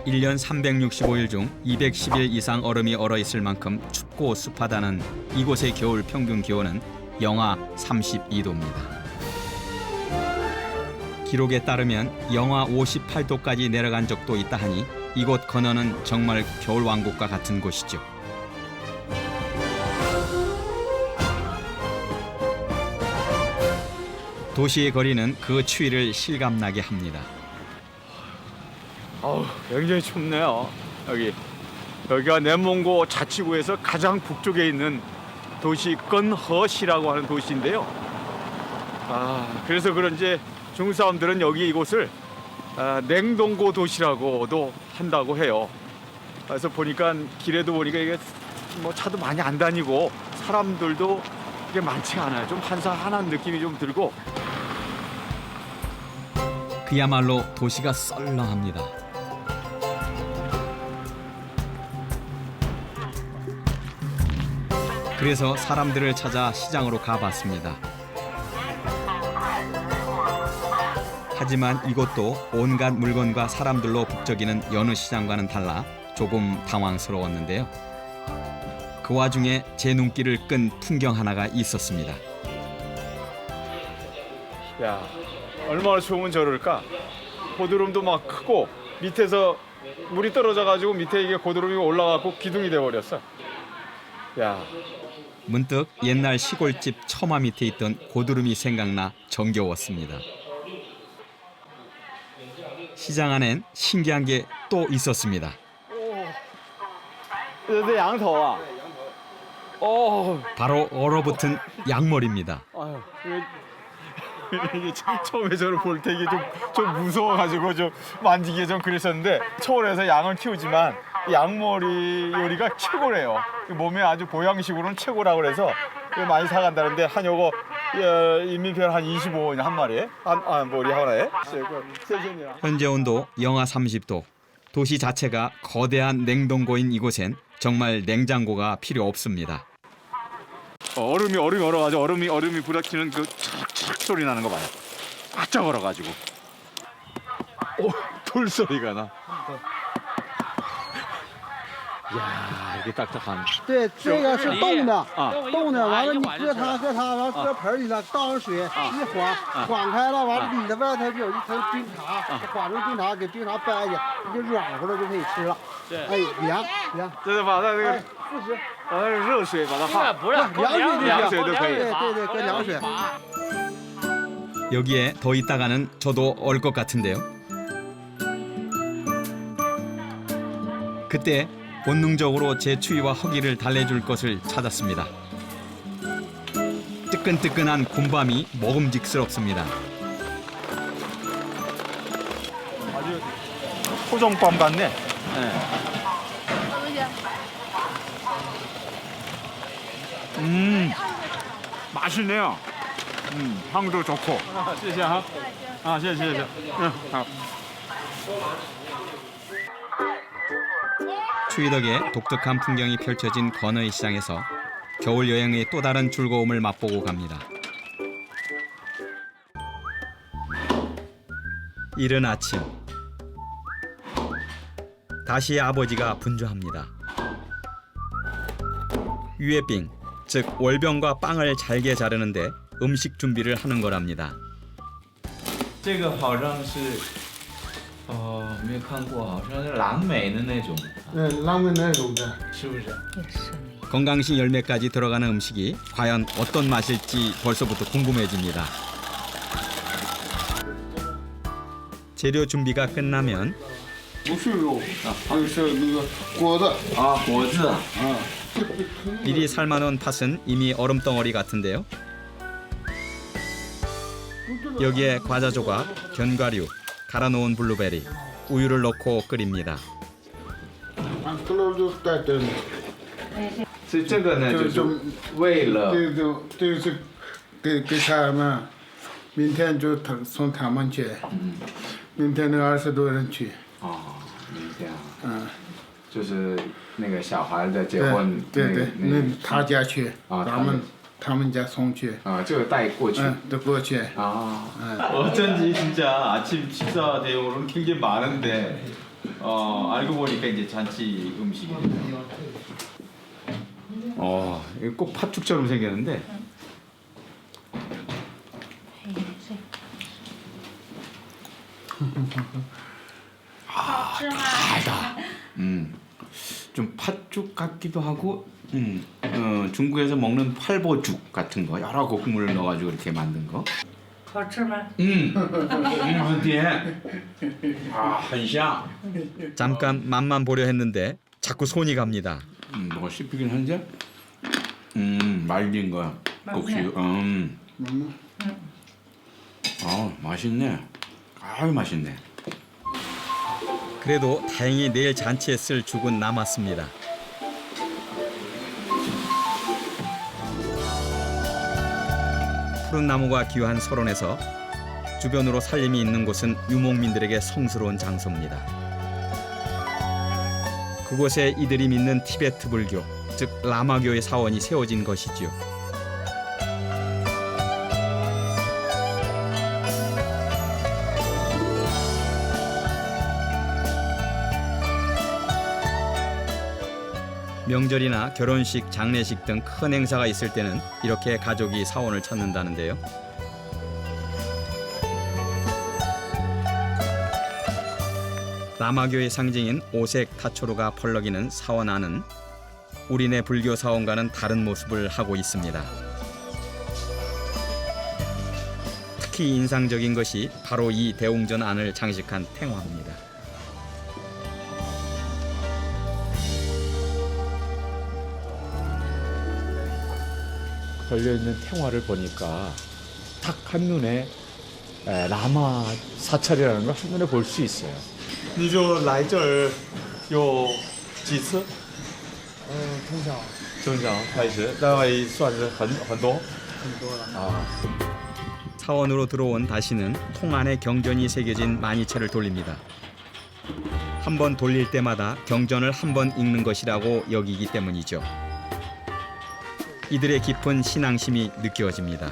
1년 365일 중 210일 이상 얼음이 얼어 있을 만큼 춥고 습하다는 이곳의 겨울 평균 기온은 영하 32도입니다. 기록에 따르면 영하 58도까지 내려간 적도 있다 하니 이곳 건어는 정말 겨울 왕국과 같은 곳이죠. 도시의 거리는 그 추위를 실감나게 합니다. 굉장히 춥네요. 여기가 내몽고 자치구에서 가장 북쪽에 있는 도시 건허시라고 하는 도시인데요. 그래서 그런지 중국 사람들은 여기 이곳을 냉동고 도시라고도 한다고 해요. 그래서 보니까 길에도 보니까 이게 뭐 차도 많이 안 다니고 사람들도 이게 많지가 않아요. 좀 한산한 느낌이 좀 들고. 그야말로 도시가 썰렁합니다. 그래서 사람들을 찾아 시장으로 가봤습니다. 하지만 이곳도 온갖 물건과 사람들로 북적이는 여느 시장과는 달라 조금 당황스러웠는데요. 그 와중에 제 눈길을 끈 풍경 하나가 있었습니다. 야, 얼마나 추우면 저럴까? 고드름도 막 크고 밑에서 물이 떨어져가지고 밑에 이게 고드름이 올라가고 기둥이 돼버렸어. 야, 문득 옛날 시골집 처마 밑에 있던 고드름이 생각나 정겨웠습니다. 시장 안엔 신기한 게 또 있었습니다. 这是羊头啊？哦， 바로 얼어붙은 양머리입니다. 아유, 이게 처음에 저를 볼 때 이게 좀 무서워가지고 좀 만지기 좀 그랬었는데 서울에서 양을 키우지만 양머리 요리가 최고래요. 몸에 아주 보양식으로는 최고라고 그래서 많이 사간다는데 한 요거 인민편 한 25원 한 마리에 머리 하나에. 현재 온도 영하 30도. 도시 자체가 거대한 냉동고인 이곳엔 정말 냉장고가 필요 없습니다. 얼음이 얼어가지고 얼음이 부닥치는 그 촥촥 소리 나는 거 봐요. 바짝 얼어가지고. 돌 소리가 나. 야, 이게 딱딱한. 对，这个是冻的，啊冻的，完了你搁它，完了搁盆里头倒上水，一缓开了，完了里头外头就有一层冰碴，缓成冰碴，给冰碴掰下，你就软和了就可以吃了。对，哎，凉。就是把它那个40，把那热水把它化，不是凉水都可以。对，搁凉水。 여기에 더 있다가는 저도 얼 것 같은데요. 그때 본능적으로 제 추위와 허기를 달래줄 것을 찾았습니다. 뜨끈뜨끈한 곰밤이 먹음직스럽습니다. 아주 토종밤 같네. 맛있네요. 향도 좋고. 谢谢哈. 谢谢. 추위 덕에 독특한 풍경이 펼쳐진 건어이 시장에서 겨울 여행의 또 다른 즐거움을 맛보고 갑니다. 이른 아침 다시 아버지가 분주합니다. 유에빙, 즉 월병과 빵을 잘게 자르는데 음식 준비를 하는 거랍니다. 这个好像是，没有看过，好像是蓝莓的那种，拉面那种的。是不是？ 건강식 열매까지 들어가는 음식이 과연 어떤 맛일지 벌써부터 궁금해집니다. 재료 준비가 끝나면 不是肉，就是那个果子。果子。 미리 삶아놓은 팥은 이미 얼음덩어리 같은데요. 여기에 과자 조각, 견과류, 갈아놓은 블루베리, 우유를 넣고 끓입니다. 这都是带灯的。所以这个呢，就是为了这是给他们，明天就送他们去。明天那20多人去。明天就是那个小孩的结婚，对，那他家去，啊他们家送去。这个带过去。都过去。 어쩐지 진짜 아침 식사 대용으로는 굉장히 많은데 알고 보니까 이제 잔치 음식이에요. 이거 꼭 팥죽처럼 생겼는데. 달다. 좀 팥죽 같기도 하고, 중국에서 먹는 팔보죽 같은 거 여러 곡물을 넣어가지고 이렇게 만든 거. 好吃吗？很甜.很香. 잠깐 맛만 보려 했는데 자꾸 손이 갑니다. 뭐가 씹히긴 한데, 말린 거야. 국수. 맛있네. 아유 맛있네. 그래도 다행히 내일 잔치에 쓸 죽은 남았습니다. 푸른 나무가 귀한 설원에서 주변으로 살림이 있는 곳은 유목민들에게 성스러운 장소입니다. 그곳에 이들이 믿는 티베트 불교, 즉 라마교의 사원이 세워진 것이지요. 명절이나 결혼식, 장례식 등 큰 행사가 있을 때는 이렇게 가족이 사원을 찾는다는데요. 라마교의 상징인 오색 타초로가 펄럭이는 사원 안은 우리네 불교 사원과는 다른 모습을 하고 있습니다. 특히 인상적인 것이 바로 이 대웅전 안을 장식한 탱화입니다. 걸려있는 탱화를 보니까 딱 한눈에 라마 사찰이라는 걸 한눈에 볼 수 있어요. 你就来这儿有几次？从小开始，大概算是很多。 사원으로 들어온 다시는 통 안에 경전이 새겨진 만이채를 돌립니다. 한 번 돌릴 때마다 경전을 한 번 읽는 것이라고 여기기 때문이죠. 이들의 깊은 신앙심이 느껴집니다.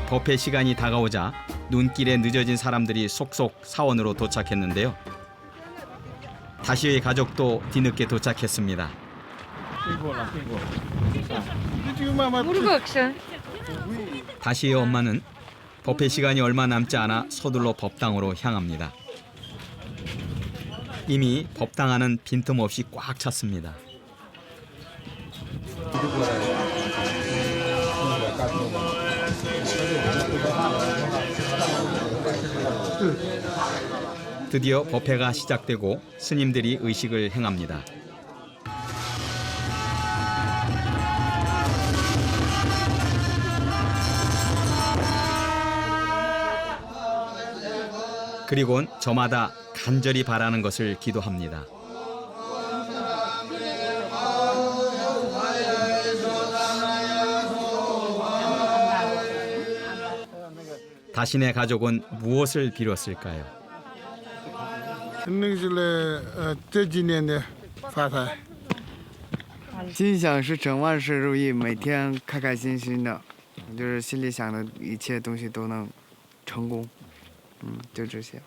법회 시간이 다가오자 눈길에 늦어진 사람들이 속속 사원으로 도착했는데요. 다시의 가족도 뒤늦게 도착했습니다. 다시의 엄마는 법회 시간이 얼마 남지 않아 서둘러 법당으로 향합니다. 이미 법당 안은 빈틈없이 꽉 찼습니다. 드디어 법회가 시작되고 스님들이 의식을 행합니다. 그리곤 저마다 간절히 바라는 것을 기도합니다. 다신의 가족은 무엇을 빌었을까요? 那个是这几年的发财。 心想是整万事如意，每天开开心心的，就是心里想的一切东西都能成功，就这些。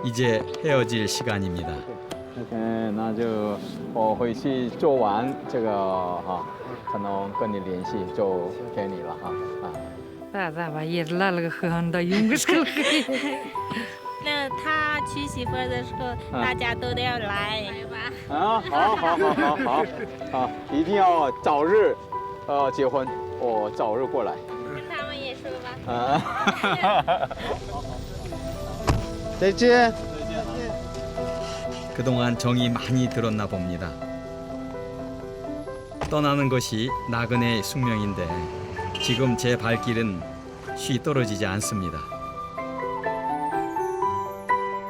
이제 헤어질 시간입니다. 那就我回去做完这个可能跟你联系就给你了咋吧，也拉了个和尚到用个手。那他娶媳妇的时候，大家都得要来。好，一定要早日结婚，我早日过来。跟他们也说吧。 再见。 그동안 정이 많이 들었나 봅니다. 떠나는 것이 나그네의 숙명인데 지금 제 발길은 쉬 떨어지지 않습니다.